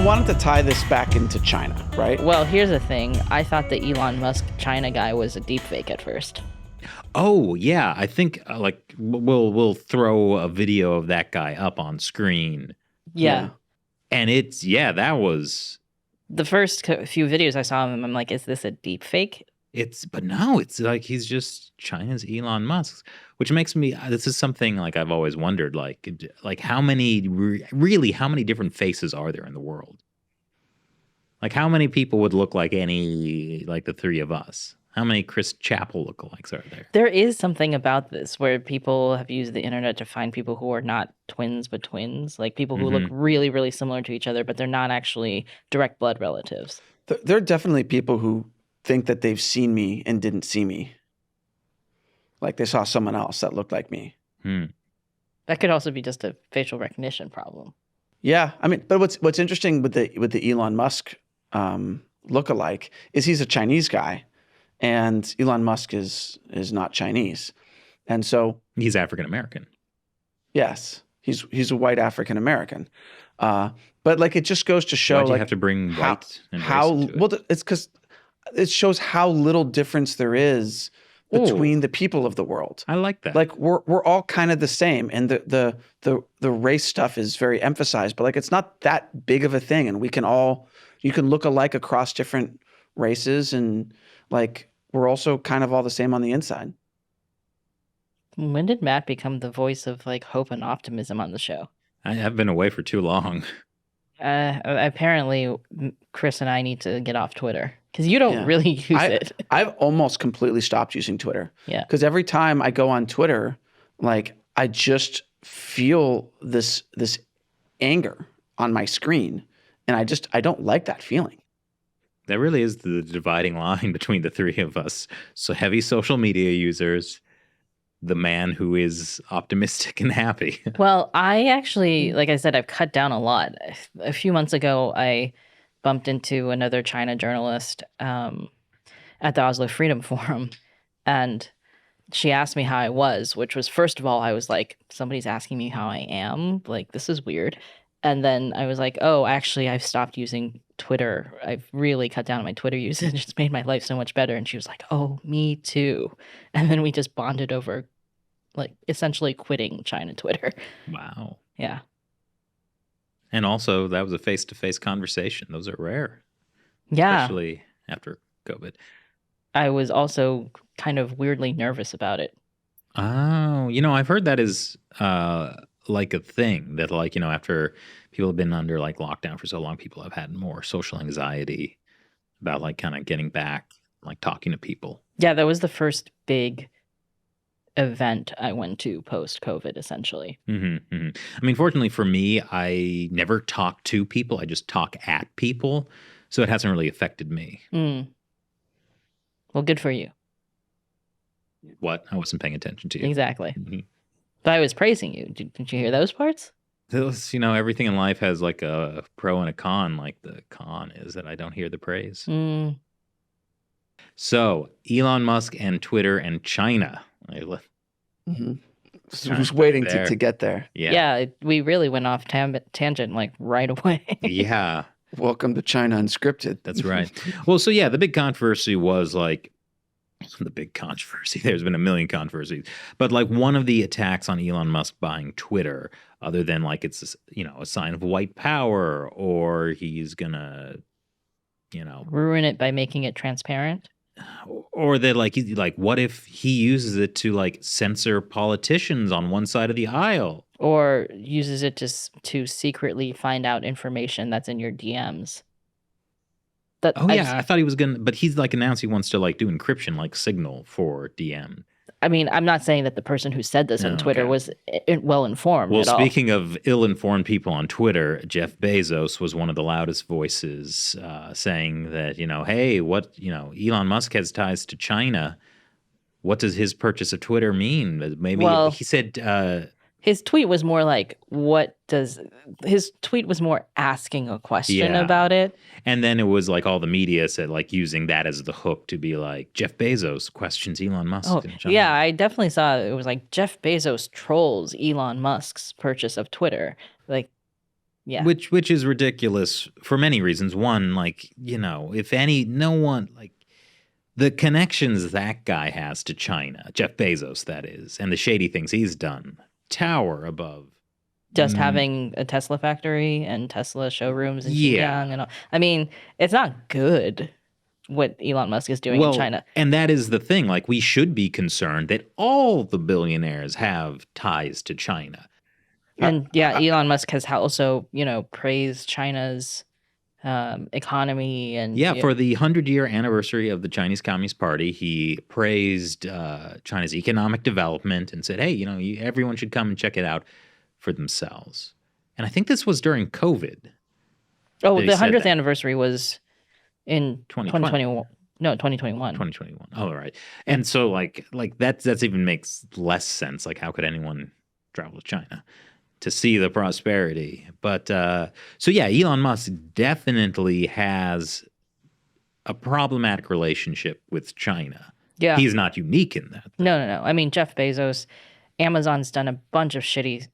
wanted to tie this back into China, right? Well, here's the thing. I thought the Elon Musk China guy was a deepfake at first. Oh yeah, I think we'll throw a video of that guy up on screen. Yeah. And that was the first few videos I saw of him. I'm like, is this a deepfake? But no, it's like he's just China's Elon Musk, which makes me. This is something like I've always wondered, like how many different faces are there in the world? Like how many people would look like the three of us? How many Chris Chappell lookalikes are there? There is something about this where people have used the internet to find people who are not twins, but twins. Like people who look really, really similar to each other, but they're not actually direct blood relatives. There are definitely people who think that they've seen me and didn't see me. Like they saw someone else that looked like me. That could also be just a facial recognition problem. Yeah, I mean, but what's interesting with the Elon Musk lookalike is he's a Chinese guy. And Elon Musk is not Chinese, and so he's African American. Yes, he's a white African American, but like it just goes to show. Why'd you have to bring white and how race into it? Well, it's because it shows how little difference there is between the people of the world. I like that. Like we're all kind of the same, and the race stuff is very emphasized, but like it's not that big of a thing, and you can look alike across different races and. Like, we're also kind of all the same on the inside. When did Matt become the voice of, like, hope and optimism on the show? I have been away for too long. Apparently, Chris and I need to get off Twitter. Because you don't really use it. I've almost completely stopped using Twitter. Yeah. Because every time I go on Twitter, like, I just feel this anger on my screen. And I don't like that feeling. That really is the dividing line between the three of us. So heavy social media users, the man who is optimistic and happy. Well, I actually, like I said, I've cut down a lot. A few months ago, I bumped into another China journalist at the Oslo Freedom Forum, and she asked me how I was, which was, first of all, I was like, somebody's asking me how I am. Like, this is weird. And then I was like, oh, actually, I've stopped using Twitter. I've really cut down on my Twitter usage. It's made my life so much better. And she was like, oh, me too. And then we just bonded over, like, essentially quitting China Twitter. Wow. Yeah. And also, that was a face-to-face conversation. Those are rare. Yeah. Especially after COVID. I was also kind of weirdly nervous about it. Oh, I've heard that is like a thing that, like, after people have been under like lockdown for so long, people have had more social anxiety about like kind of getting back, like talking to people. Yeah, that was the first big event I went to post-COVID, essentially. I mean, fortunately for me, I never talk to people. I just talk at people. So it hasn't really affected me. Well, good for you. What? I wasn't paying attention to you. Exactly. But I was praising you. Didn't you hear those parts? Those, everything in life has like a pro and a con. Like the con is that I don't hear the praise. So Elon Musk and Twitter and China. I was waiting to get there. Yeah, we really went off tangent like right away. Yeah. Welcome to China Unscripted. That's right. Well, so yeah, the big controversy was like, there's been a million controversies, but like one of the attacks on Elon Musk buying Twitter, other than like it's a sign of white power, or he's gonna ruin it by making it transparent, or that like what if he uses it to like censor politicians on one side of the aisle, or uses it to secretly find out information that's in your DMs. I thought he was gonna, but he's like announced he wants to like do encryption like Signal for DM. I mean, I'm not saying that the person who said this on Twitter was well informed. Well, at all. Speaking of ill-informed people on Twitter, Jeff Bezos was one of the loudest voices saying that hey, what Elon Musk has ties to China. What does his purchase of Twitter mean? Maybe he said. His tweet was more like, his tweet was more asking a question about it. And then it was like all the media said like using that as the hook to be like, Jeff Bezos questions Elon Musk. Oh, yeah, I definitely saw it was like Jeff Bezos trolls Elon Musk's purchase of Twitter. Like Yeah. Which is ridiculous for many reasons. One, like, if no one, like, the connections that guy has to China, Jeff Bezos, that is, and the shady things he's done, tower above. Just having a Tesla factory and Tesla showrooms in Xinjiang and all. I mean, it's not good what Elon Musk is doing in China. And that is the thing. Like, we should be concerned that all the billionaires have ties to China. And Elon Musk has also, praised China's economy and for the 100-year anniversary of the Chinese Communist Party, he praised China's economic development and said, hey, everyone should come and check it out for themselves. And I think this was during COVID. Oh, the 100th anniversary was in 2021. No, 2021. 2021. Oh, right. And so like that's even makes less sense. Like, how could anyone travel to China to see the prosperity? But Elon Musk definitely has a problematic relationship with China. Yeah. He's not unique in that. No. I mean, Jeff Bezos, Amazon's done a bunch of shady.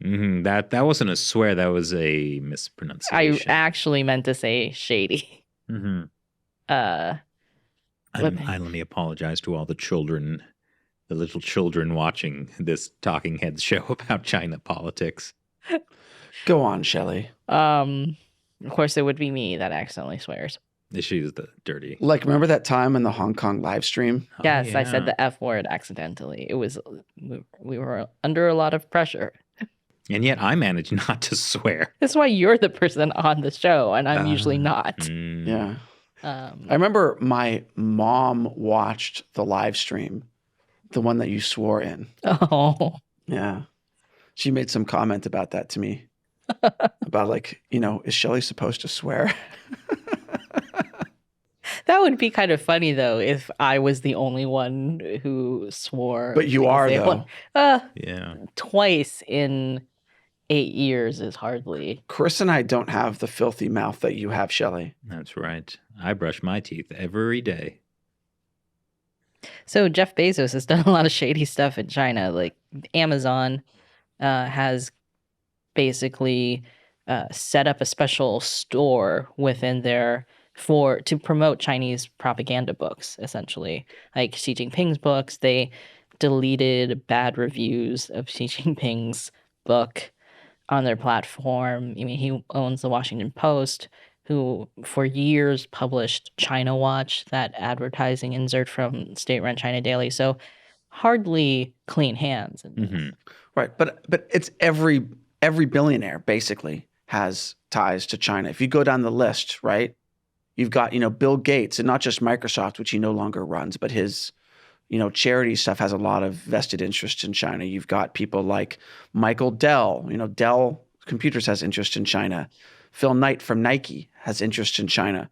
Mm-hmm. That wasn't a swear. That was a mispronunciation. I actually meant to say shady. Mm-hmm. Let me apologize to all the children, the little children watching this Talking Heads show about China politics. Go on, Shelley. Of course, it would be me that accidentally swears. She's the dirty. Like, remember that time in the Hong Kong live stream? Yes, I said the F word accidentally. We were under a lot of pressure. And yet I managed not to swear. That's why you're the person on the show, and I'm usually not. Yeah. I remember my mom watched the live stream, the one that you swore in. Oh. Yeah. She made some comment about that to me. About, like, is Shelley supposed to swear? That would be kind of funny, though, if I was the only one who swore. But you are, though. Yeah. Twice in 8 years is hardly. Chris and I don't have the filthy mouth that you have, Shelley. That's right. I brush my teeth every day. So Jeff Bezos has done a lot of shady stuff in China. Like, Amazon has basically set up a special store within there to promote Chinese propaganda books, essentially. Like Xi Jinping's books, they deleted bad reviews of Xi Jinping's book on their platform. I mean, he owns the Washington Post, who for years published China Watch, that advertising insert from state-run China Daily. So hardly clean hands. Right, but it's every billionaire basically has ties to China. If you go down the list, right, you've got Bill Gates, and not just Microsoft, which he no longer runs, but his charity stuff has a lot of vested interest in China. You've got people like Michael Dell. Dell Computers has interest in China. Phil Knight from Nike has interest in China.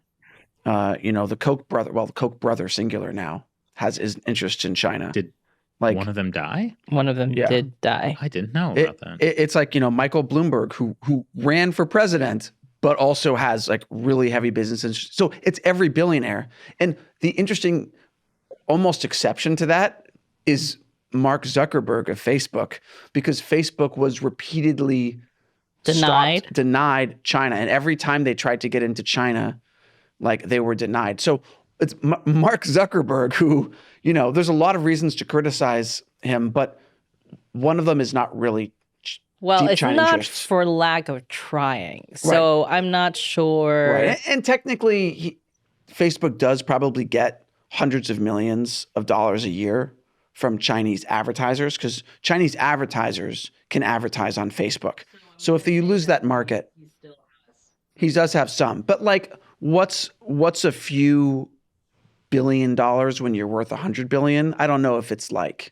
The Koch brother, the Koch brother singular now has interest in China. Did one of them die? One of them did die. I didn't know about that. It's like, Michael Bloomberg, who ran for president, but also has like really heavy business interest. So it's every billionaire. And the interesting almost exception to that is Mark Zuckerberg of Facebook, because Facebook was repeatedly denied China. And every time they tried to get into China, like, they were denied. So it's Mark Zuckerberg who, there's a lot of reasons to criticize him, but one of them is not really it's China not interests. For lack of trying. So I'm not sure. Right. And technically, Facebook does probably get hundreds of millions of dollars a year from Chinese advertisers, because Chinese advertisers can advertise on Facebook. So if you lose that market, he does have some. But like, what's a few $1 billion when you're worth $100 billion? I don't know if it's like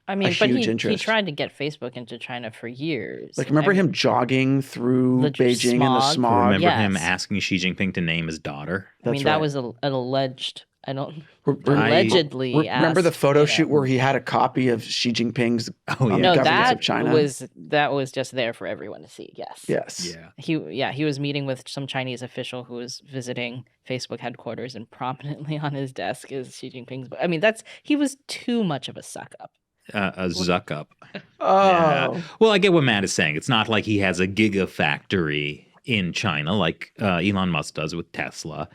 huge interest. He tried to get Facebook into China for years. Like, remember him jogging through Beijing in the smog? Remember him asking Xi Jinping to name his daughter? That was an alleged. Allegedly. Remember the photo shoot where he had a copy of Xi Jinping's governance of China? That was just there for everyone to see. Yes. Yeah. He was meeting with some Chinese official who was visiting Facebook headquarters, and prominently on his desk is Xi Jinping's book. I mean, he was too much of a suck up. a Zuck up. Oh, Yeah. Well, I get what Matt is saying. It's not like he has a gigafactory in China like Elon Musk does with Tesla.